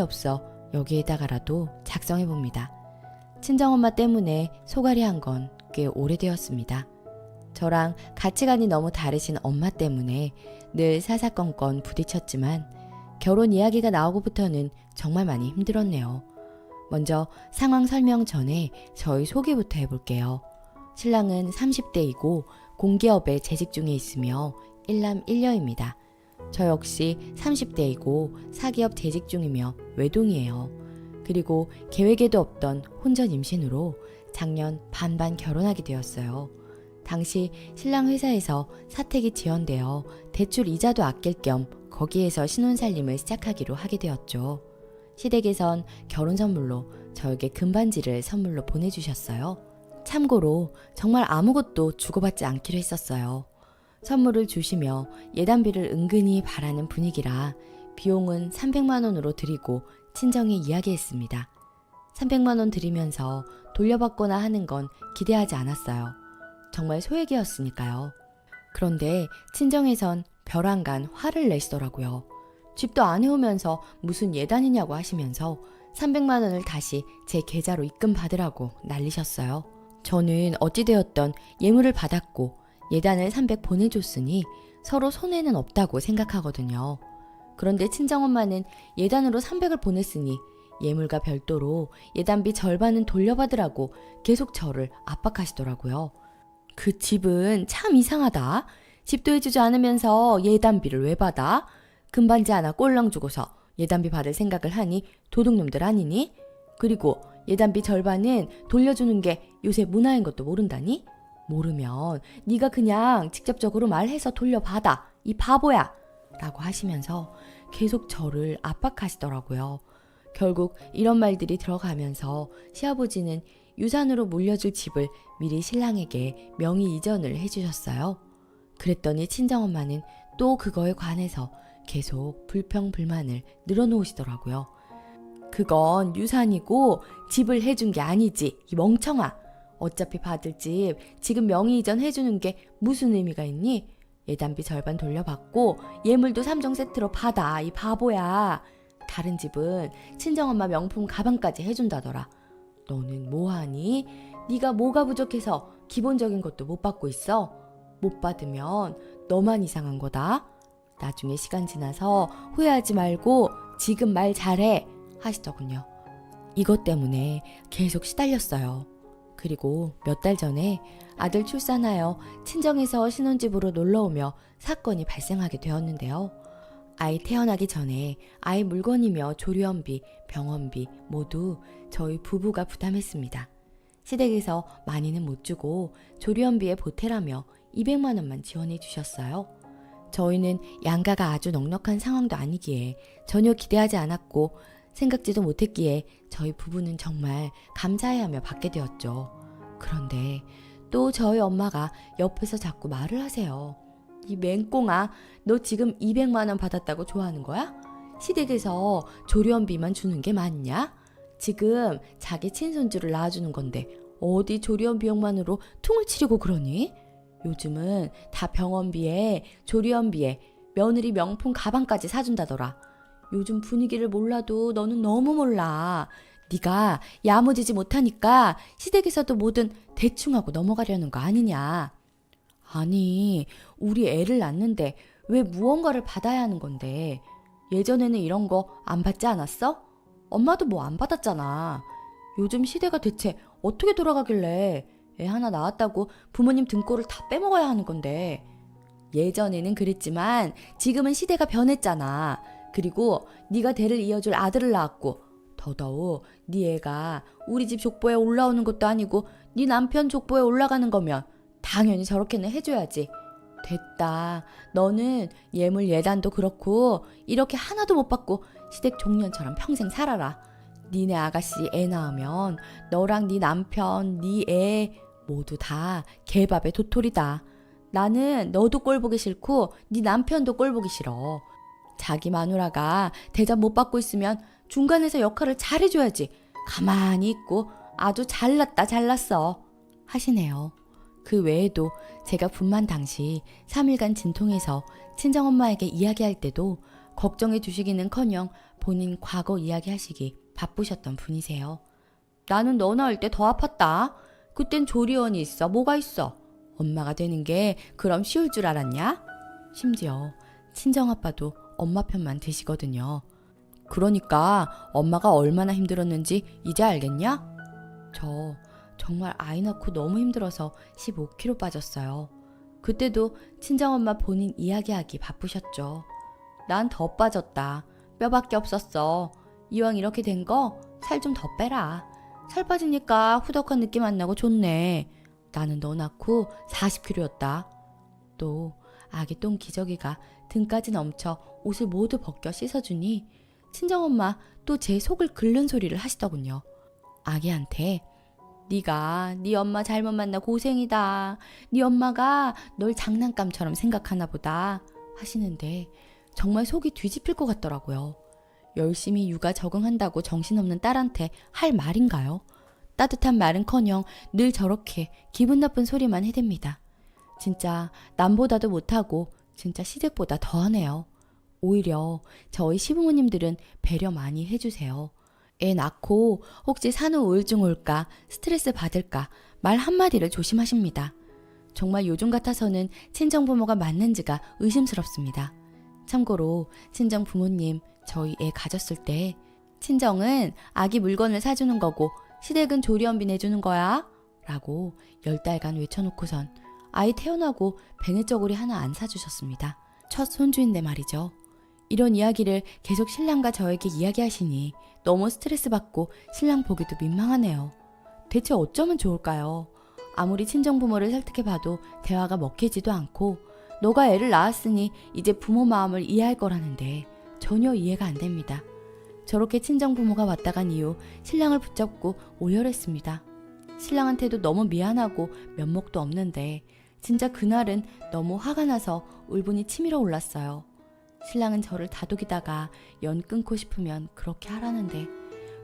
없어 여기에다가라도 작성해봅니다. 친정엄마 때문에 소갈이 한 건 꽤 오래되었습니다. 저랑 가치관이 너무 다르신 엄마 때문에 늘 사사건건 부딪혔지만 결혼 이야기가 나오고부터는 정말 많이 힘들었네요. 먼저 상황 설명 전에 저희 소개부터 해볼게요. 신랑은 30대이고 공기업에 재직 중에 있으며 일남 일녀입니다. 저 역시 30대이고 사기업 재직 중이며 외동이에요. 그리고 계획에도 없던 혼전 임신으로 작년 반반 결혼하게 되었어요. 당시 신랑 회사에서 사택이 지연되어 대출 이자도 아낄 겸 거기에서 신혼살림을 시작하기로 하게 되었죠. 시댁에선 결혼 선물로 저에게 금반지를 선물로 보내주셨어요. 참고로 정말 아무것도 주고받지 않기로 했었어요. 선물을 주시며 예단비를 은근히 바라는 분위기라 비용은 300만 원으로 드리고 친정에 이야기했습니다. 300만 원 드리면서 돌려받거나 하는 건 기대하지 않았어요. 정말 소액이었으니까요. 그런데 친정에선 벼랑간 화를 내시더라고요. 집도 안 해오면서 무슨 예단이냐고 하시면서 300만 원을 다시 제 계좌로 입금받으라고 난리셨어요. 저는 어찌되었던 예물을 받았고 예단을 300 보내줬으니 서로 손해는 없다고 생각하거든요. 그런데 친정엄마는 예단으로 300을 보냈으니 예물과 별도로 예단비 절반은 돌려받으라고 계속 저를 압박하시더라고요. 그 집은 참 이상하다. 집도 해주지 않으면서 예단비를 왜 받아? 금반지 하나 꼴랑 주고서 예단비 받을 생각을 하니 도둑놈들 아니니? 그리고 예단비 절반은 돌려주는 게 요새 문화인 것도 모른다니? 모르면 네가 그냥 직접적으로 말해서 돌려받아. 이 바보야. 라고 하시면서 계속 저를 압박하시더라고요. 결국 이런 말들이 들어가면서 시아버지는 유산으로 물려줄 집을 미리 신랑에게 명의 이전을 해주셨어요. 그랬더니 친정엄마는 또 그거에 관해서 계속 불평불만을 늘어놓으시더라고요. 그건 유산이고 집을 해준 게 아니지, 이 멍청아. 어차피 받을 집 지금 명의 이전 해주는 게 무슨 의미가 있니? 예단비 절반 돌려받고 예물도 3종 세트로 받아, 이 바보야. 다른 집은 친정엄마 명품 가방까지 해준다더라. 너는 뭐하니? 네가 뭐가 부족해서 기본적인 것도 못 받고 있어? 못 받으면 너만 이상한 거다. 나중에 시간 지나서 후회하지 말고 지금 말 잘해 하시더군요. 이것 때문에 계속 시달렸어요. 그리고 몇 달 전에 아들 출산하여 친정에서 신혼집으로 놀러오며 사건이 발생하게 되었는데요. 아이 태어나기 전에 아이 물건이며 조리원비, 병원비 모두 저희 부부가 부담했습니다. 시댁에서 많이는 못 주고 조리원비에 보태라며 200만 원만 지원해 주셨어요. 저희는 양가가 아주 넉넉한 상황도 아니기에 전혀 기대하지 않았고 생각지도 못했기에 저희 부부는 정말 감사해하며 받게 되었죠. 그런데 또 저희 엄마가 옆에서 자꾸 말을 하세요. 이 맹꽁아, 너 지금 200만 원 받았다고 좋아하는 거야? 시댁에서 조리원비만 주는 게 맞냐? 지금 자기 친손주를 낳아주는 건데 어디 조리원 비용만으로 퉁을 치려고 그러니? 요즘은 다 병원비에 조리원비에 며느리 명품 가방까지 사준다더라. 요즘 분위기를 몰라도 너는 너무 몰라. 네가 야무지지 못하니까 시댁에서도 뭐든 대충 하고 넘어가려는 거 아니냐. 아니, 우리 애를 낳는데 왜 무언가를 받아야 하는 건데. 예전에는 이런 거 안 받지 않았어? 엄마도 뭐 안 받았잖아. 요즘 시대가 대체 어떻게 돌아가길래 애 하나 낳았다고 부모님 등골을 다 빼먹어야 하는 건데. 예전에는 그랬지만 지금은 시대가 변했잖아. 그리고 네가 대를 이어줄 아들을 낳았고 더더욱 네 애가 우리 집 족보에 올라오는 것도 아니고 네 남편 족보에 올라가는 거면 당연히 저렇게는 해줘야지. 됐다. 너는 예물 예단도 그렇고 이렇게 하나도 못 받고 시댁 종년처럼 평생 살아라. 니네 아가씨 애 낳으면 너랑 네 남편, 네 애 모두 다 개밥의 도토리다. 나는 너도 꼴 보기 싫고 네 남편도 꼴 보기 싫어. 자기 마누라가 대접 못 받고 있으면 중간에서 역할을 잘해줘야지. 가만히 있고 아주 잘났다 잘났어 하시네요. 그 외에도 제가 분만 당시 3일간 진통해서 친정엄마에게 이야기할 때도 걱정해 주시기는커녕 본인 과거 이야기하시기 바쁘셨던 분이세요. 나는 너 낳을 때 더 아팠다. 그땐 조리원이 있어. 뭐가 있어. 엄마가 되는 게 그럼 쉬울 줄 알았냐? 심지어 친정아빠도 엄마 편만 드시거든요. 그러니까 엄마가 얼마나 힘들었는지 이제 알겠냐? 저 정말 아이 낳고 너무 힘들어서 15kg 빠졌어요. 그때도 친정엄마 본인 이야기하기 바쁘셨죠. 난 더 빠졌다. 뼈밖에 없었어. 이왕 이렇게 된 거 살 좀 더 빼라. 살 빠지니까 후덕한 느낌 안 나고 좋네. 나는 너 낳고 40kg였다. 또 아기 똥 기저귀가 등까지 넘쳐 옷을 모두 벗겨 씻어주니 친정엄마 또 제 속을 긁는 소리를 하시더군요. 아기한테 네가 네 엄마 잘못 만나 고생이다. 네 엄마가 널 장난감처럼 생각하나 보다 하시는데 정말 속이 뒤집힐 것 같더라고요. 열심히 육아 적응한다고 정신없는 딸한테 할 말인가요? 따뜻한 말은커녕 늘 저렇게 기분 나쁜 소리만 해댑니다. 진짜 남보다도 못하고 진짜 시댁보다 더하네요. 오히려 저희 시부모님들은 배려 많이 해주세요. 애 낳고 혹시 산후 우울증 올까 스트레스 받을까 말 한마디를 조심하십니다. 정말 요즘 같아서는 친정부모가 맞는지가 의심스럽습니다. 참고로 친정부모님 저희 애 가졌을 때 친정은 아기 물건을 사주는 거고 시댁은 조리원비 내주는 거야 라고 10달간 외쳐놓고선 아이 태어나고 베네저고리 하나 안 사주셨습니다. 첫 손주인데 말이죠. 이런 이야기를 계속 신랑과 저에게 이야기하시니 너무 스트레스 받고 신랑 보기도 민망하네요. 대체 어쩌면 좋을까요? 아무리 친정부모를 설득해봐도 대화가 먹히지도 않고 너가 애를 낳았으니 이제 부모 마음을 이해할 거라는데 전혀 이해가 안 됩니다. 저렇게 친정부모가 왔다 간 이후 신랑을 붙잡고 오열했습니다. 신랑한테도 너무 미안하고 면목도 없는데 진짜 그날은 너무 화가 나서 울분이 치밀어 올랐어요. 신랑은 저를 다독이다가 연 끊고 싶으면 그렇게 하라는데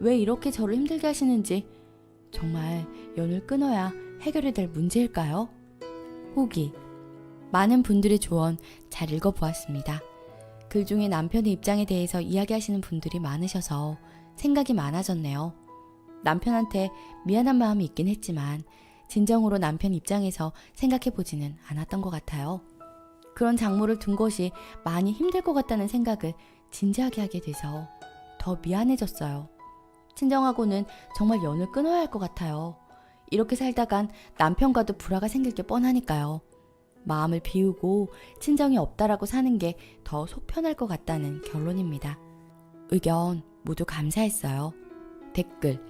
왜 이렇게 저를 힘들게 하시는지 정말 연을 끊어야 해결이 될 문제일까요? 후기. 많은 분들의 조언 잘 읽어보았습니다. 글 중에 남편의 입장에 대해서 이야기하시는 분들이 많으셔서 생각이 많아졌네요. 남편한테 미안한 마음이 있긴 했지만 진정으로 남편 입장에서 생각해보지는 않았던 것 같아요. 그런 장모를 둔 것이 많이 힘들 것 같다는 생각을 진지하게 하게 돼서 더 미안해졌어요. 친정하고는 정말 연을 끊어야 할 것 같아요. 이렇게 살다간 남편과도 불화가 생길 게 뻔하니까요. 마음을 비우고 친정이 없다라고 사는 게 더 속 편할 것 같다는 결론입니다. 의견 모두 감사했어요. 댓글.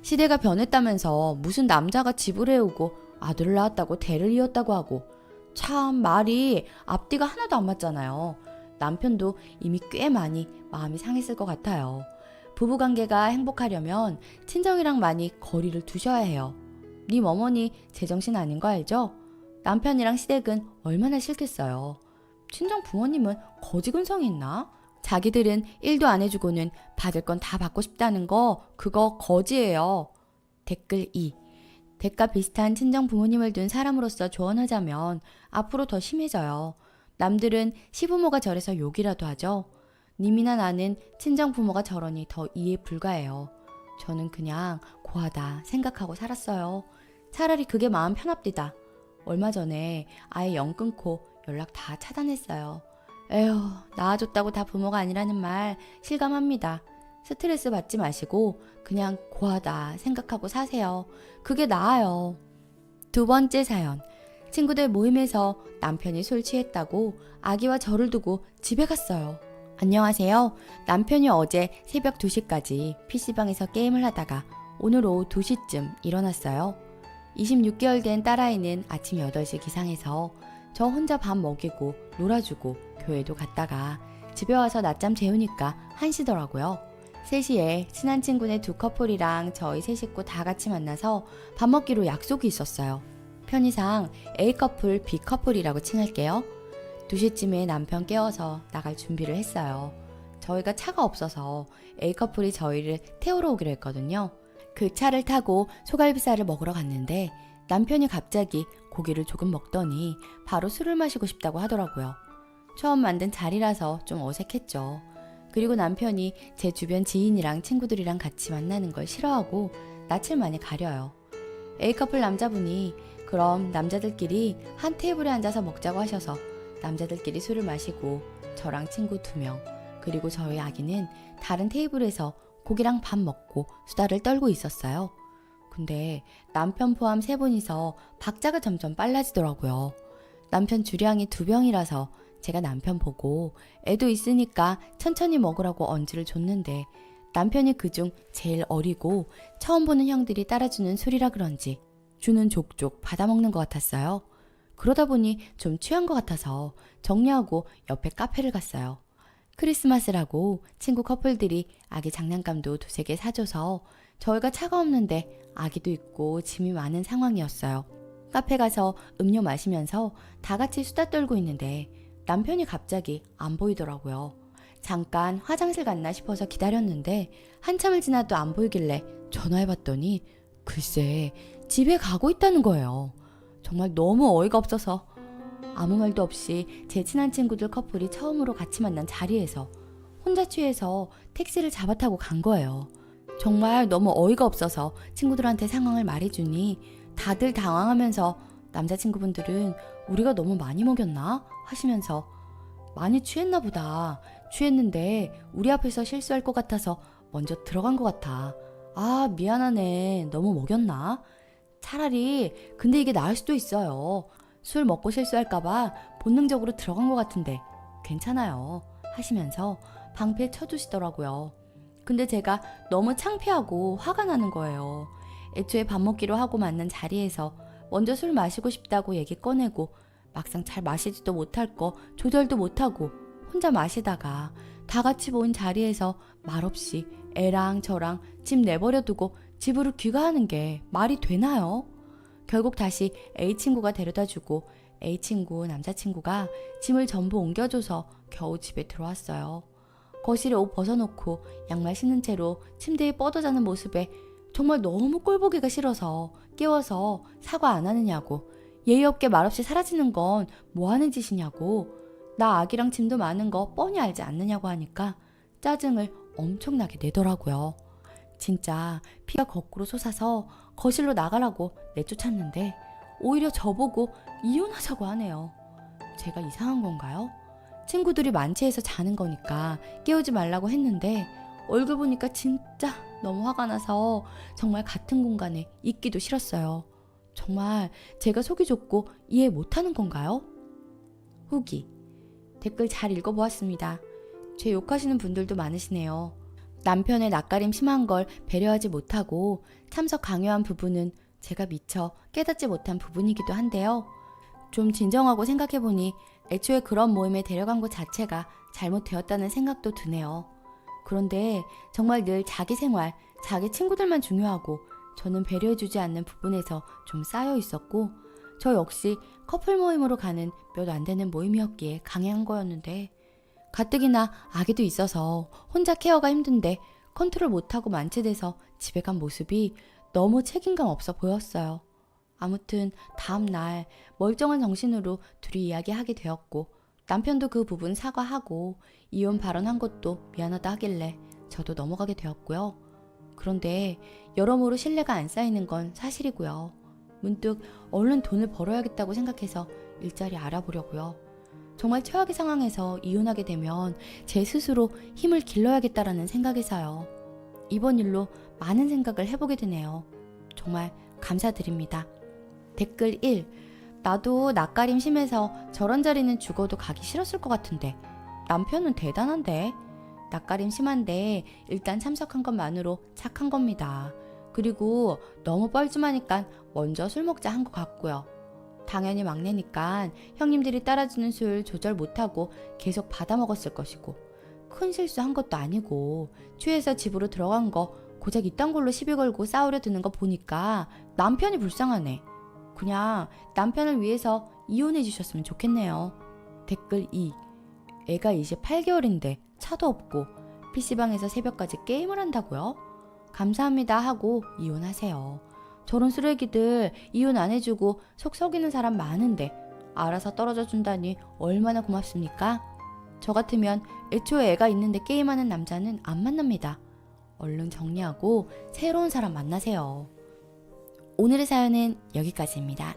시대가 변했다면서 무슨 남자가 집을 해오고 아들을 낳았다고 대를 이었다고 하고 참 말이 앞뒤가 하나도 안 맞잖아요. 남편도 이미 꽤 많이 마음이 상했을 것 같아요. 부부관계가 행복하려면 친정이랑 많이 거리를 두셔야 해요. 님 어머니 제정신 아닌 거 알죠? 남편이랑 시댁은 얼마나 싫겠어요. 친정 부모님은 거지근성이 있나? 자기들은 일도 안 해주고는 받을 건 다 받고 싶다는 거 그거 거지예요. 댓글 2. 댁과 비슷한 친정 부모님을 둔 사람으로서 조언하자면 앞으로 더 심해져요. 남들은 시부모가 저래서 욕이라도 하죠. 님이나 나는 친정 부모가 저러니 더 이해 불가해요. 저는 그냥 고하다 생각하고 살았어요. 차라리 그게 마음 편합디다. 얼마 전에 아예 연 끊고 연락 다 차단했어요. 에휴, 낳아줬다고 다 부모가 아니라는 말 실감합니다. 스트레스 받지 마시고 그냥 고하다 생각하고 사세요. 그게 나아요. 두 번째 사연. 친구들 모임에서 남편이 술 취했다고 아기와 저를 두고 집에 갔어요. 안녕하세요. 남편이 어제 새벽 2시까지 PC방에서 게임을 하다가 오늘 오후 2시쯤 일어났어요. 26개월 된 딸아이는 아침 8시 기상해서 저 혼자 밥 먹이고 놀아주고 교회도 갔다가 집에 와서 낮잠 재우니까 1시더라고요. 3시에 친한 친구네 2커플이랑 저희 3식구 다 같이 만나서 밥 먹기로 약속이 있었어요. 편의상 A커플, B커플이라고 칭할게요. 2시쯤에 남편 깨워서 나갈 준비를 했어요. 저희가 차가 없어서 A커플이 저희를 태우러 오기로 했거든요. 그 차를 타고 소갈비살을 먹으러 갔는데 남편이 갑자기 고기를 조금 먹더니 바로 술을 마시고 싶다고 하더라고요. 처음 만든 자리라서 좀 어색했죠. 그리고 남편이 제 주변 지인이랑 친구들이랑 같이 만나는 걸 싫어하고 낯을 많이 가려요. A커플 남자분이 그럼 남자들끼리 한 테이블에 앉아서 먹자고 하셔서 남자들끼리 술을 마시고 저랑 친구 2명 그리고 저희 아기는 다른 테이블에서 고기랑 밥 먹고 수다를 떨고 있었어요. 근데 남편 포함 3분이서 박자가 점점 빨라지더라고요. 남편 주량이 2병이라서 제가 남편 보고 애도 있으니까 천천히 먹으라고 언지를 줬는데 남편이 그중 제일 어리고 처음 보는 형들이 따라주는 술이라 그런지 주는 족족 받아먹는 것 같았어요. 그러다 보니 좀 취한 것 같아서 정리하고 옆에 카페를 갔어요. 크리스마스라고 친구 커플들이 아기 장난감도 2-3개 사줘서 저희가 차가 없는데 아기도 있고 짐이 많은 상황이었어요. 카페 가서 음료 마시면서 다 같이 수다 떨고 있는데 남편이 갑자기 안 보이더라고요. 잠깐 화장실 갔나 싶어서 기다렸는데 한참을 지나도 안 보이길래 전화해봤더니 글쎄 집에 가고 있다는 거예요. 정말 너무 어이가 없어서 아무 말도 없이 제 친한 친구들 커플이 처음으로 같이 만난 자리에서 혼자 취해서 택시를 잡아 타고 간 거예요. 정말 너무 어이가 없어서 친구들한테 상황을 말해주니 다들 당황하면서 남자친구분들은 우리가 너무 많이 먹였나? 하시면서 많이 취했나 보다. 취했는데 우리 앞에서 실수할 것 같아서 먼저 들어간 것 같아. 아, 미안하네. 너무 먹였나? 차라리 근데 이게 나을 수도 있어요. 술 먹고 실수할까봐 본능적으로 들어간 것 같은데 괜찮아요. 하시면서 방패 쳐주시더라고요. 근데 제가 너무 창피하고 화가 나는 거예요. 애초에 밥 먹기로 하고 만난 자리에서 먼저 술 마시고 싶다고 얘기 꺼내고 막상 잘 마시지도 못할 거 조절도 못하고 혼자 마시다가 다 같이 모인 자리에서 말없이 애랑 저랑 집 내버려 두고 집으로 귀가하는 게 말이 되나요? 결국 다시 A친구가 데려다주고 A친구 남자친구가 짐을 전부 옮겨줘서 겨우 집에 들어왔어요. 거실에 옷 벗어놓고 양말 신은 채로 침대에 뻗어 자는 모습에 정말 너무 꼴보기가 싫어서 깨워서 사과 안 하느냐고, 예의 없게 말없이 사라지는 건 뭐 하는 짓이냐고, 나 아기랑 짐도 많은 거 뻔히 알지 않느냐고 하니까 짜증을 엄청나게 내더라고요. 진짜 피가 거꾸로 솟아서 거실로 나가라고 내쫓았는데 오히려 저보고 이혼하자고 하네요. 제가 이상한 건가요? 친구들이 만취해서 자는 거니까 깨우지 말라고 했는데 얼굴 보니까 진짜 너무 화가 나서 정말 같은 공간에 있기도 싫었어요. 정말 제가 속이 좁고 이해 못하는 건가요? 후기 댓글 잘 읽어보았습니다. 제 욕하시는 분들도 많으시네요. 남편의 낯가림 심한 걸 배려하지 못하고 참석 강요한 부분은 제가 미처 깨닫지 못한 부분이기도 한데요. 좀 진정하고 생각해보니 애초에 그런 모임에 데려간 것 자체가 잘못되었다는 생각도 드네요. 그런데 정말 늘 자기 생활, 자기 친구들만 중요하고 저는 배려해주지 않는 부분에서 좀 쌓여 있었고 저 역시 커플 모임으로 가는 몇 안 되는 모임이었기에 강행한 거였는데 가뜩이나 아기도 있어서 혼자 케어가 힘든데 컨트롤 못하고 만취돼서 집에 간 모습이 너무 책임감 없어 보였어요. 아무튼 다음날 멀쩡한 정신으로 둘이 이야기하게 되었고 남편도 그 부분 사과하고 이혼 발언한 것도 미안하다 하길래 저도 넘어가게 되었고요. 그런데 여러모로 신뢰가 안 쌓이는 건 사실이고요. 문득 얼른 돈을 벌어야겠다고 생각해서 일자리 알아보려고요. 정말 최악의 상황에서 이혼하게 되면 제 스스로 힘을 길러야겠다라는 생각에서요. 이번 일로 많은 생각을 해보게 되네요. 정말 감사드립니다. 댓글 1. 나도 낯가림 심해서 저런 자리는 죽어도 가기 싫었을 것 같은데 남편은 대단한데? 낯가림 심한데 일단 참석한 것만으로 착한 겁니다. 그리고 너무 뻘쭘하니까 먼저 술 먹자 한 것 같고요. 당연히 막내니까 형님들이 따라주는 술 조절 못하고 계속 받아먹었을 것이고 큰 실수한 것도 아니고 취해서 집으로 들어간 거 고작 이딴 걸로 시비 걸고 싸우려 드는 거 보니까 남편이 불쌍하네. 그냥 남편을 위해서 이혼해 주셨으면 좋겠네요. 댓글 2. 애가 이제 8개월인데 차도 없고 PC방에서 새벽까지 게임을 한다고요? 감사합니다 하고 이혼하세요. 저런 쓰레기들 이혼 안 해주고 속 썩이는 사람 많은데 알아서 떨어져 준다니 얼마나 고맙습니까? 저 같으면 애초에 애가 있는데 게임하는 남자는 안 만납니다. 얼른 정리하고 새로운 사람 만나세요. 오늘의 사연은 여기까지입니다.